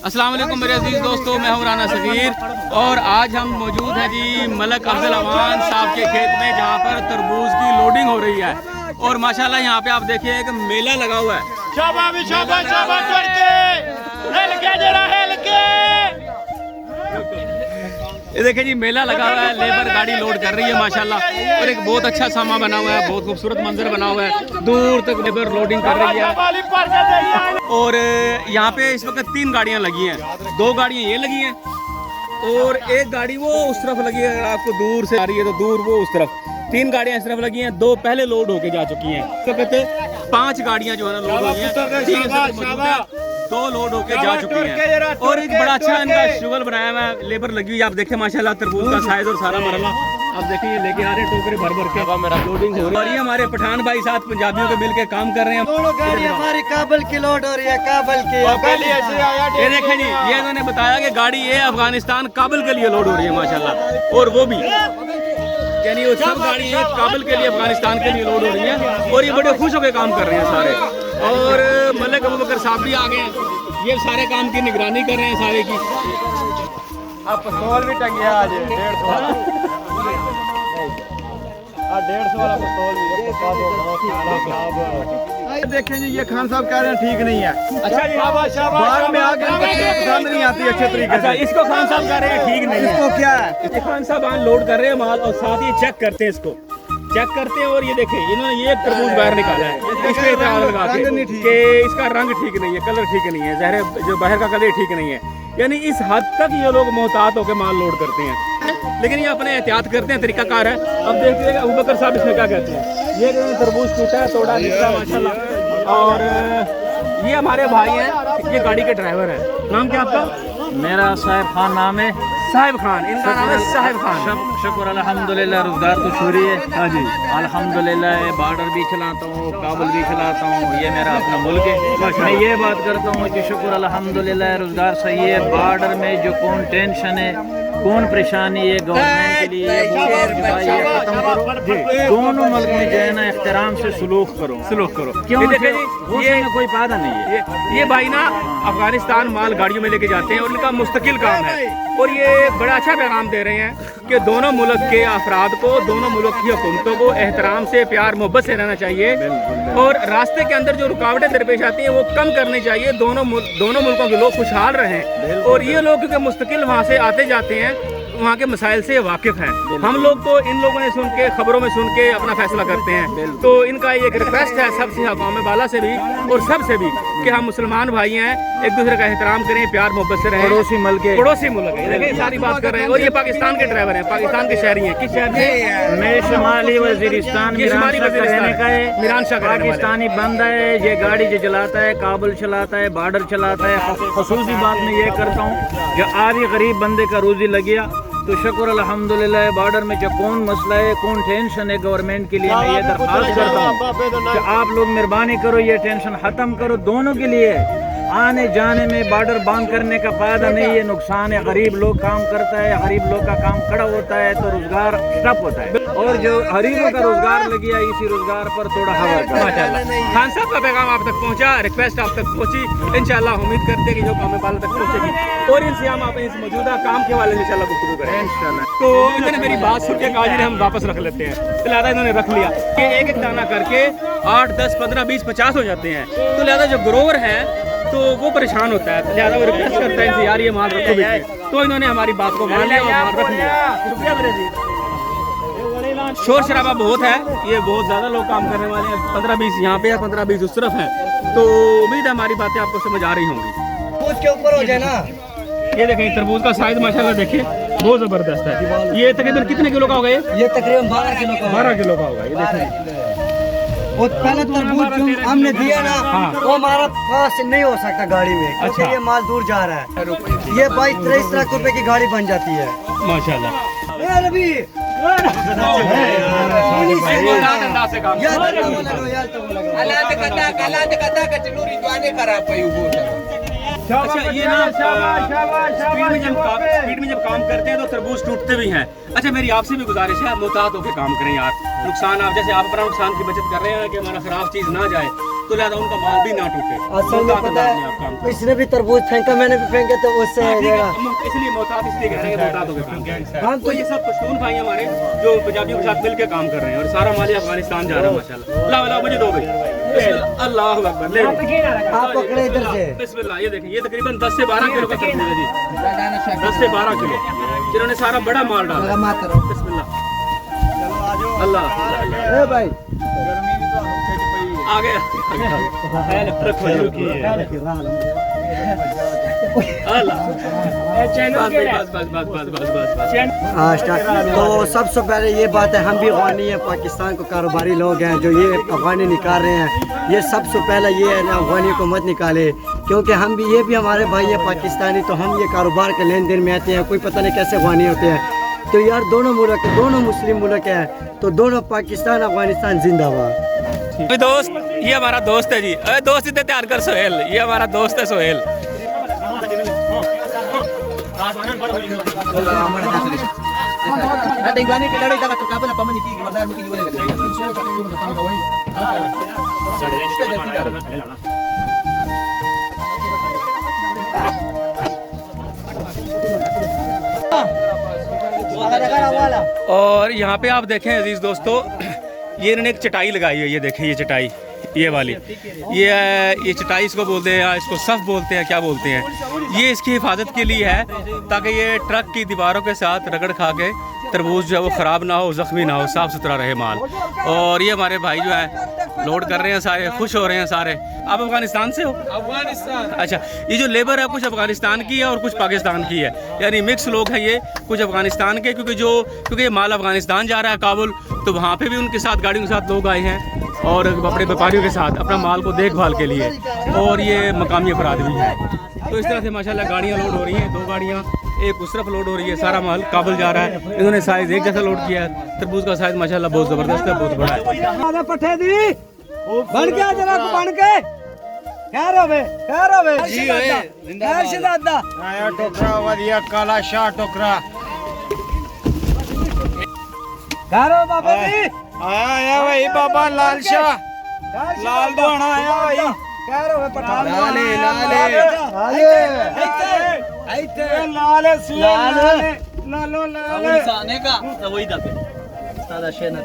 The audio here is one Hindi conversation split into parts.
अस्सलाम वालेकुम मेरे अजीज दोस्तों, मैं हूं राना सगीर और आज हम मौजूद हैं जी मलक अफजल अवान साहब के खेत में, जहां पर तरबूज की लोडिंग हो रही है। और माशाल्लाह यहाँ पे आप देखिए एक मेला लगा हुआ है। ये देखिए जी मेला लगा हुआ है, लेबर गाड़ी लोड कर रही है माशाल्लाह। और एक बहुत अच्छा सामा बना हुआ है, बहुत खूबसूरत मंजर बना हुआ है, दूर तक लेबर लोडिंग कर रही है। और यहाँ पे इस वक्त 3 गाड़ियाँ लगी हैं, 2 गाड़ियाँ ये लगी हैं और एक गाड़ी वो उस तरफ लगी है। अगर आपको दूर से आ रही है तो दूर वो उस तरफ, 3 गाड़ियाँ इस तरफ लगी हैं, 2 पहले लोड होके जा चुकी हैं। तो कहते 5 गाड़ियाँ जो है ना लोड हुई हैं, 2 लोड होके जा चुकी हैं। और एक बड़ा अच्छा इनका शुगर बनाया हुआ है, लेबर लगी हुई है। आप देखें माशाल्लाह तरबूज का साइज और सारा मरला आप देखिए, ये लेके आ रहे हैं टोकरे भर भर के, मेरा लोडिंग हो रही है। और ये हमारे पठान भाई साथ पंजाबियों के मिलके काम कर रहे हैं। दोनों गाड़ी हमारी काबुल की लोड हो रही है, काबुल की। ये देखें जी, ये इन्होंने बताया कि गाड़ी ये अफगानिस्तान काबुल के लिए लोड हो रही है माशाल्लाह। और वो भी यानी वो सब गाड़ी है काबुल के लिए, अफगानिस्तान के लिए लोड हो रही है। और ये बड़े खुश होकर काम कर रहे हैं सारे। और मलिक अबू बकर साहब भी आ गए हैं, ये सारे काम की निगरानी कर रहे हैं सारे की। अब पिस्तौल भी टंगे आज 150 वाला पिस्तौल भी। देखें जी, ये खान साहब कह रहे हैं ठीक नहीं है। अच्छा जी, बाद में आगे पसंद नहीं आती अच्छे तरीके से। इसको खान साहब कह रहे हैं ठीक नहीं है। इसको क्या है, ये खान साहब लोड कर रहे हैं माल और साथ ही चेक करते हैं, इसको चेक करते हैं। और ये देखें इन्होंने ये तरबूज बाहर निकाला है, इस पे इतराज लगा के कि इसका रंग ठीक नहीं है, कलर ठीक नहीं है, ज़ाहिर जो बाहर का कलर ठीक नहीं है। यानी इस हद तक ये लोग मोहतात होकर माल लोड करते हैं, लेकिन ये अपने एहतियात करते हैं, तरीकाकार है। अब देखिएगा अबू बकर साहब इसमें क्या कहते हैं। ये तरबूज टूटा है, तोड़ा निकला माशाल्लाह। और ये हमारे भाई हैं, ये गाड़ी के ड्राइवर हैं। नाम क्या आपका? मेरा साहिब खान नाम है। साहिब खान, इनका नाम है साहिब खान। शुक्र अल्हम्दुलिल्लाह, रोजगार तो शुरू है। हाँ जी अल्हम्दुलिल्लाह, बॉर्डर भी चलाता हूँ, काबुल भी चलाता हूँ, ये मेरा अपना मुल्क है। मैं ये बात करता हूँ कि शुक्र अल्हम्दुलिल्लाह रोजगार सही है। बॉर्डर में जो कौन टेंशन है, कौन परेशानी है गवर्नमेंट के लिए, ये खत्म करो। दोनों मुल्क में जो है ना एहतराम से सलूक करो। क्यों? ये कोई फायदा नहीं है। ये भाई ना अफगानिस्तान माल गाड़ियों में लेके जाते हैं और इनका मुस्तकिल काम है। और ये बड़ा अच्छा पैगाम दे रहे हैं कि दोनों मुल्क के अफराद को, दोनों मुल्क की हुकूमतों को एहतराम से, प्यार मोहब्बत से रहना चाहिए। और रास्ते के अंदर जो रुकावटें दरपेश आती हैं वो कम करनी चाहिए। दोनों मुल्कों के लोग खुशहाल रहें। और ये लोग क्योंकि मुस्तकिल वहाँ से आते जाते हैं, वहाँ के मसाइल से वाकिफ हैं। हम लोग तो इन लोगों ने सुन के, खबरों में सुन के अपना फैसला करते हैं। तो इनका एक रिक्वेस्ट है सबसे, कौम बाला से भी और सबसे भी, कि हम मुसलमान भाई हैं, एक दूसरे का एहतराम करें, प्यार मोहब्बत से रहें। पड़ोसी मुल्क है, देखिए सारी बात कर रहे हैं। और ये पाकिस्तान के ड्राइवर हैं, पाकिस्तान के शहरी हैं। किस शहर से? मैं शुमाली वजीरिस्तान मीरान शाह पाकिस्तानी बंदा है। ये गाड़ी जो चलाता है, काबुल चलाता है, बॉर्डर चलाता है। खसूसी बात मैं ये करता हूँ, जो आज गरीब बंदे का रोजी लग गया तो शुक्र अल्हम्दुलिल्लाह। बॉर्डर में जो कौन मसला है, कौन टेंशन है गवर्नमेंट के लिए, मैं ये दरख्वास्त करता हूँ कि आप लोग मेहरबानी करो, ये टेंशन ख़त्म करो। दोनों के लिए आने जाने में बॉर्डर बंद करने का फायदा नहीं है, नुकसान है। गरीब लोग काम करता है, गरीब लोग का काम खड़ा होता है तो रोजगार स्टॉप होता है। और जो गरीबों का रोजगार लग गया, इसी रोजगार पर थोड़ा हवा माशाल्लाह। खान साहब का पैगाम आप तक पहुंचा, रिक्वेस्ट आप तक पहुंची। इंशाल्लाह उम्मीद करते हैं कि जो कौम बाला तक पहुंचेगी। और इनसे हम अपने इस मौजूदा काम के वाले इंशाल्लाह गुफ्तगू करें इंशाल्लाह। तो इन्होंने मेरी बात सुन के कहा जी हम वापस रख लेते हैं, तो लिहाजा इन्होंने रख लिया कि एक दाना करके 8, 10, 15, 20, 50 हो जाते हैं। तो लिहाजा जो ग्रोवर है तो वो परेशान होता है, लिहाजा वो रिक्वेस्ट करता है इनसे, यार ये माल रखो भी। तो इन्होंने हमारी बात को मान लिया और माल रख लिया। शुक्रिया मेरे जी। शोर शराबा बहुत है, ये बहुत ज़्यादा लोग काम करने वाले हैं। 15-20 यहाँ पे है, 15-20 उस तरफ है। तो उम्मीद है हमारी बातें आपको समझ आ रही होंगी। उसके ऊपर हो जाए ना। ये देखें तरबूज का साइज माशाल्लाह देखिए बहुत ज़बरदस्त है। ये तकरीबन कितने किलो का होगा? ये तकरीबन 12 किलो का। 12 किलो का होगा। ये देखें, और पहले तरबूज जो हमने दिया ना, वो हमारा पास नहीं हो सकता गाड़ी में, क्योंकि ये माल दूर जा रहा है। ये 22-23 लाख रुपए की गाड़ी बन जाती है माशाल्लाह। अच्छा, ये ना स्पीड में जब काम करते हैं तो तरबूज टूटते भी हैं। अच्छा, मेरी आपसे भी गुजारिश है, मोहतात होकर काम करें यार। नुकसान आप जैसे आप अपना नुकसान की बचत कर रहे हैं कि हमारा खराब चीज़ ना जाए, तो लिहाजा उनका माल भी ना टूटे। असल में पता है इसने भी तरबूज फेंका, मैंने भी फेंका, तो उससे इसलिए मोहतात इसलिए कह रहे हैं मोहतात हो गए। हाँ, तो ये सब पश्तून भाई हमारे जो पंजाबियों के साथ मिलकर काम कर रहे हैं और सारा माल अफगानिस्तान जा रहा है माशाल्लाह। लाओ लाओ मुझे दो भाई, अल्लाह अकबर, ले आप पकड़े इधर से। बिस्मिल्लाह। ये देखें, ये तकरीबन 10 से 12 किलो का तरबूज है जी, 10 से 12 किलो, जिन्होंने सारा बड़ा माल डाला। बिस्मिल्लाह, अल्लाह भाई आ गया। तो सबसे पहले ये बात है, हम भी अफगानी हैं, पाकिस्तान को कारोबारी लोग हैं, जो ये अफगानी निकाल रहे हैं, ये सबसे पहले ये है ना, अफगानी को मत निकाले, क्योंकि हम भी, ये भी हमारे भाई हैं पाकिस्तानी, तो हम ये कारोबार के लेन देन में आते हैं, कोई पता नहीं कैसे अफगानी होते हैं। तो यार दोनों मुल्क, दोनों मुस्लिम मुल्क हैं, तो दोनों पाकिस्तान अफगानिस्तान जिंदाबाद। दोस्त, ये हमारा दोस्त है जी। अरे दोस्त इतने तैयार कर सोहेल, ये हमारा दोस्त है सोहेल। और यहाँ पे आप देखें अजीज दोस्तों, ये इन्होंने एक चटाई लगाई है, ये देखें ये चटाई, ये वाली, ये चटाई इसको बोलते हैं या इसको सफ़ बोलते हैं, क्या बोलते हैं। ये इसकी हिफाजत के लिए है ताकि ये ट्रक की दीवारों के साथ रगड़ खा के तरबूज जो है वो ख़राब ना हो, ज़ख्मी ना हो, साफ़ सुथरा रहे माल। और ये हमारे भाई जो है लोड कर रहे हैं, सारे खुश हो रहे हैं सारे। आप अफगानिस्तान से हो? अफगानिस्तान। अच्छा, ये जो लेबर है कुछ अफगानिस्तान की है और कुछ पाकिस्तान की है, यानी मिक्स लोग हैं ये, कुछ अफगानिस्तान के, क्योंकि ये माल अफगानिस्तान जा रहा है काबुल, तो वहाँ पे भी उनके साथ गाड़ियों के साथ लोग आए हैं और अपने व्यापारियों के साथ अपना माल को देखभाल के लिए, और ये मकामी अफराद भी हैं। तो इस तरह से माशाल्लाह गाड़ियाँ लोड हो रही हैं, 2 गाड़ियाँ एक उस तरफ लोड हो रही है, सारा माल काबुल जा रहा है। इन्होंने साइज़ एक जैसा लोड किया है। तरबूज का साइज़ माशाल्लाह बहुत ज़बरदस्त है, बहुत बड़ा है। पठे दी बन के जरा को बन के खैर होवे, खैर होवे जी, खैर शहजादा आया टोकरा वधिया काला शाह टोकरा, खैर हो बाबा जी, आया भाई बाबा लाल शाह, लाल दोना आया भाई, खैर होवे पठान लाले लाले लाले लाले लाले लालो लाले साने का तो वही दबे सादा शेना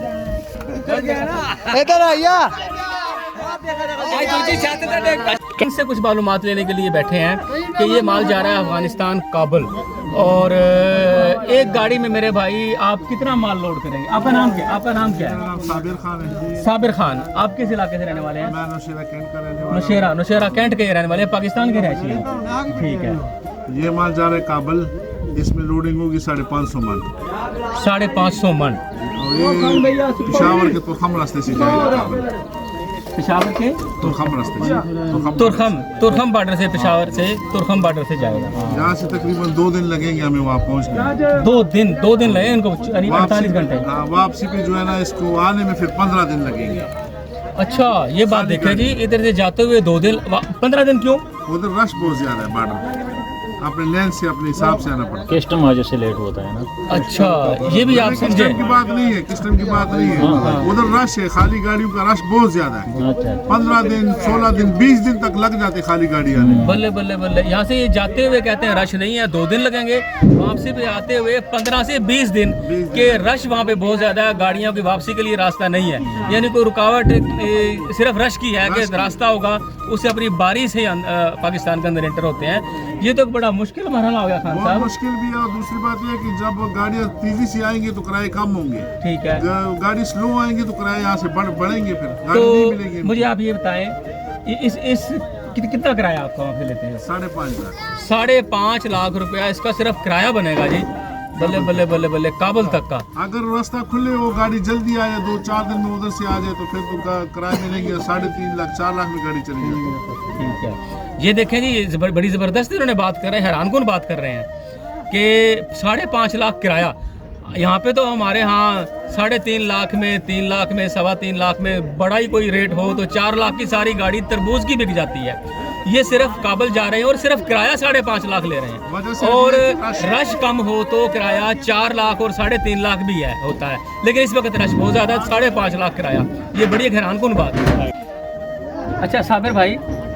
इधर आया। इनसे कुछ मालूमात लेने के लिए बैठे हैं कि ये माल जा रहा है अफगानिस्तान काबुल, और एक गाड़ी में मेरे भाई आप कितना माल लोड करेंगे? आपका नाम क्या, आपका नाम क्या है? साबिर खान है। साबिर खान। आप किस इलाके से रहने वाले हैं? मैं नौशेरा कैंट का रहने वाला हूं। नौशेरा कैंट के रहने वाले हैं, पाकिस्तान के रहशी हैं। ठीक है। ये माल जा रहा है काबुल, इसमें लोडिंग होगी 550 मन। 550 मन। पेशावर के तुरखम रास्ते से जाएगा काबुल। पेशावर के तुरखम रास्ते से, तुरखम बॉर्डर से, पेशावर से तुरखम बॉर्डर से जाएगा। यहाँ से तकरीबन 2 दिन लगेंगे हमें वहाँ पहुँचने। 2 दिन लगे इनको, 48 घंटे। वापसी पे जो है ना, इसको आने में फिर 15 दिन लगेंगे। अच्छा, ये बात देखें जी, इधर से जाते हुए 2 दिन, 15 दिन क्यों? उधर रश बहुत ज्यादा है बॉर्डर पे, अपने लेन से अपने हिसाब से आना पड़ता है। कस्टम वजह से लेट होता है ना। अच्छा, ये भी आप समझे। कस्टम की बात नहीं है, कस्टम की बात नहीं है, उधर रश है, खाली गाड़ियों का रश बहुत ज्यादा है। 15 दिन 16 दिन 20 दिन तक लग जाते खाली गाड़ी आने। बल्ले बल्ले बल्ले। यहाँ से ये जाते हुए कहते हैं रश नहीं है, 2 दिन लगेंगे, वापसी पे आते हुए 15 से 20 दिन के रश वहाँ पे बहुत ज्यादा है, गाड़ियों की वापसी के लिए रास्ता नहीं है, यानी कोई रुकावट सिर्फ रश की है कि रास्ता होगा उससे अपनी बारी से पाकिस्तान के अंदर एंटर होते हैं। ये तो बड़ा मुश्किल मरहला हो गया खान साहब। मुश्किल भी है, और दूसरी बात यह है कि जब गाड़ियाँ तेजी से आएंगी तो किराए कम होंगे। ठीक है। गाड़ी स्लो आएंगी तो किराए यहाँ से बढ़ेंगे, फिर गाड़ी तो नहीं मिलेगी। मुझे आप ये बताएं, इस कितना किराया आपको वहाँ पे लेते हैं? 5.5 लाख। 5.5 लाख रुपया इसका सिर्फ किराया बनेगा जी। बल्ले बल्ले बल्ले बल्ले, काबुल तक का। अगर रास्ता खुले, वो गाड़ी जल्दी आए, 2-4 दिन में उधर से आ जाए, तो फिर तो किराया मिलेंगे 3.5 लाख 4 लाख में गाड़ी चली जाएगी। ठीक है। ये देखें जी, बड़ी ज़बरदस्त इन्होंने बात कर रहे हैं, हैरान कौन बात कर रहे हैं कि 5.5 लाख किराया। यहाँ पे तो हमारे यहाँ 3.5 लाख में, 3 लाख में, 3.25 लाख में बड़ा ही कोई रेट हो तो 4 लाख की सारी गाड़ी तरबूज की बिक जाती है। ये सिर्फ काबुल जा रहे हैं और सिर्फ किराया 5.5 लाख ले रहे हैं, और रश कम हो तो किराया 4 लाख और 3.5 लाख भी है होता है, लेकिन इस वक्त रश बहुत ज़्यादा है, 5.5 लाख किराया। ये बड़ी हैरान कौन बात है। अच्छा साबिर भाई,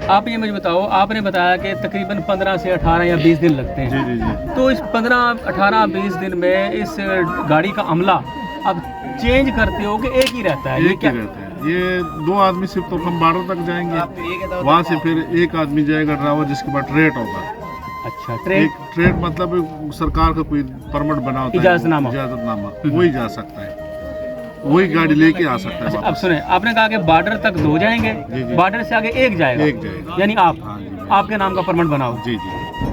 आप ये मुझे बताओ, आपने बताया कि तकरीबन 15 से 18 या 20 दिन लगते हैं। जी जी जी। तो इस 15, 18, 20 दिन में इस गाड़ी का अमला अब चेंज करते हो कि एक ही रहता है? ये एक ही रहता है। ये 2 आदमी सिर्फ तो हम बॉर्डर तक जाएंगे, वहाँ से फिर एक आदमी जाएगा ड्राइवर, जिसके बाद ट्रेड होगा। अच्छा, ट्रेड? ट्रेड मतलब सरकार का कोई परमिट बना होता है, इजाजतनामा, वही जा सकता है, वही गाड़ी लेके आ सकता है। अच्छा, अब सुने, आपने कहा कि बॉर्डर तक 2 जाएंगे, बॉर्डर से आगे एक जाएगा, यानी आप, आपके नाम का परमिट बनाओ। जी जी।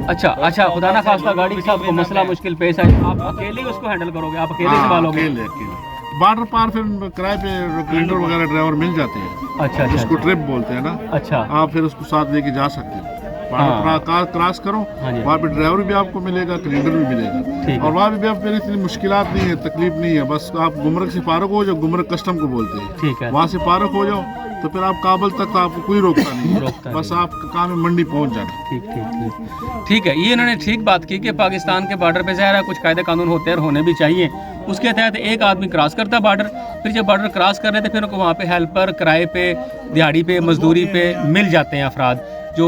अच्छा अच्छा, खुदा ना खास्ता गाड़ी के साथ कोई मसला मुश्किल पेश आए, आप अकेले ही उसको हैंडल करोगे? आप अकेले संभालोगे? अकेले। बॉर्डर पार फिर किराए पे क्लीनर वगैरह ड्राइवर मिल जाते हैं। अच्छा, जिसको ट्रिप बोलते हैं ना। अच्छा, आप फिर उसको साथ लेके जा सकते हैं। कार क्रॉस करो, वहाँ पे ड्राइवर भी आपको मिलेगा, क्लीनर भी मिलेगा, और वहाँ भी आप फिर इतनी मुश्किलात नहीं है, तकलीफ नहीं है। बस आप गुमरक से फारग हो जाओ, गुमरक कस्टम को बोलते हैं, ठीक है, वहाँ से फारग हो जाओ तो फिर आप काबुल तक आपको कोई रोकता नहीं है, बस आपका काम है मंडी पहुँच जाना। ठीक ठीक ठीक ठीक है, ये इन्होंने ठीक बात की कि पाकिस्तान के बॉर्डर पे ज़ाहिर है कुछ कायदे कानून होते हैं और होने भी चाहिए। उसके तहत एक आदमी क्रॉस करता है बॉर्डर, फिर जब बॉर्डर क्रॉस कर रहे थे फिर उनको वहाँ पे हेल्पर, किराए पे, दिहाड़ी पे, मजदूरी पे मिल जाते हैं अफराद जो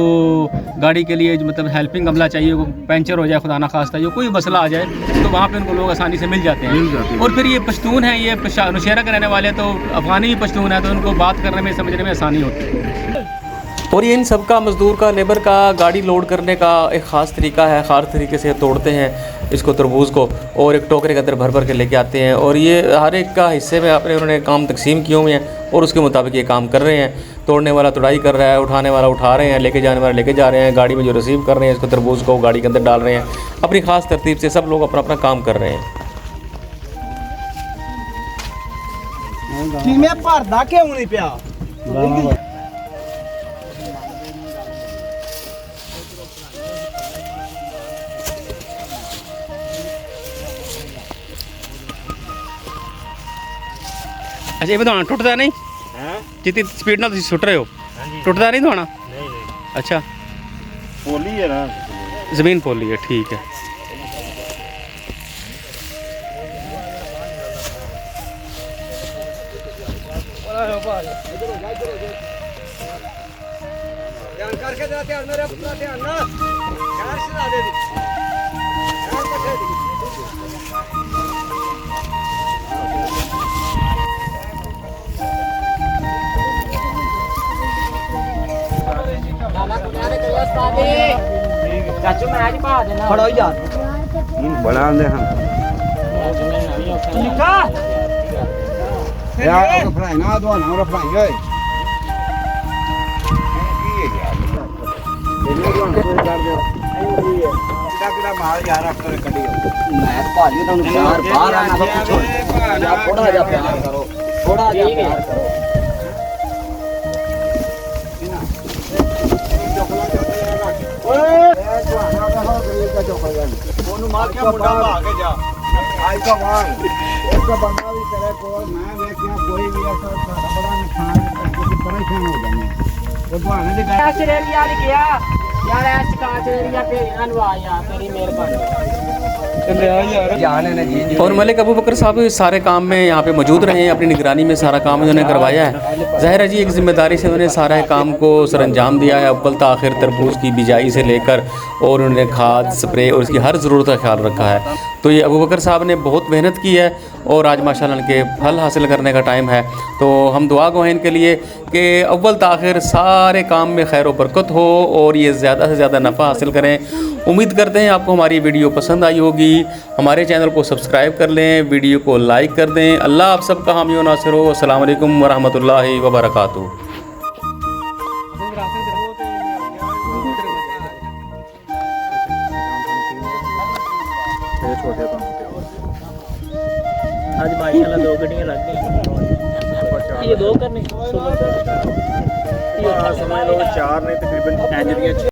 गाड़ी के लिए मतलब हेल्पिंग अमला चाहिए, वो पंचर हो जाए, खुदा ना खास्ता जो कोई मसला आ जाए तो वहाँ पे उनको लोग आसानी से मिल जाते हैं। और फिर ये पश्तून है, ये नौशहरा के रहने वाले, तो अफगानी भी पश्तून है, तो उनको बात करने में, समझने में आसानी होती है। और ये इन सब का, मज़दूर का, लेबर का गाड़ी लोड करने का एक ख़ास तरीका है, ख़ास तरीके से तोड़ते हैं इसको, तरबूज़ को, और एक टोकरे के अंदर भर भर के लेके आते हैं, और ये हर एक का हिस्से में अपने उन्होंने काम तकसीम किए हुए हैं और उसके मुताबिक ये काम कर रहे हैं। तोड़ने वाला तुड़ाई कर रहा है, उठाने वाला उठा रहे हैं, लेके जाने वाला लेके जा रहे हैं, गाड़ी में जो रिसीव कर रहे हैं इसको, तरबूज़ को गाड़ी के अंदर डाल रहे हैं, अपनी ख़ास तरतीब से सब लोग अपना अपना काम कर रहे हैं। अच्छा, ये बताना टुटता नहीं? जितनी स्पीड ना तुम सुट रहे हो, टुटता नहीं दौड़ना? अच्छा, पोली है ना, ज़मीन पोली है, ठीक है। खड़ा हो जा, बड़ा दे हम यार फ्राई ना दो ना फ्राई गए मार यार आपने कड़ी मैं भाली तो यार बाहर आना तो पूछो यार, थोड़ा जा प्यार करो, थोड़ा जा प्यार करो। और मलिक अबू बकर साहब इस सारे काम में यहाँ पे मौजूद रहे हैं, अपनी निगरानी में सारा काम उन्होंने करवाया है। ज़ाहिर है जी, एक ज़िम्मेदारी से उन्होंने सारा काम को सरअंजाम दिया है, अव्वल ताखिर तरबूज की बिजाई से लेकर, और उन्होंने खाद, स्प्रे और उसकी हर ज़रूरत का ख्याल रखा है। तो ये अबू बकर साहब ने बहुत मेहनत की है और आज माशाल्लाह इनके फल हासिल करने का टाइम है। तो हम दुआ गो हैं इनके लिए कि अव्वल ताखिर सारे काम में खैर व बरकत हो और ये ज़्यादा से ज़्यादा नफ़ा हासिल करें। उम्मीद करते हैं आपको हमारी वीडियो पसंद आई होगी। हमारे चैनल को सब्सक्राइब कर लें, वीडियो को लाइक कर दें। अल्लाह आप सबका हामी व नासिर हो। अस्सलामु अलैकुम व रहमतुल्लाहि व बरकातुहू। आज माशाल्लाह 2 गड्डियां लग गई, ये 2 करने, समझ लो 4 नहीं तकरीबन 5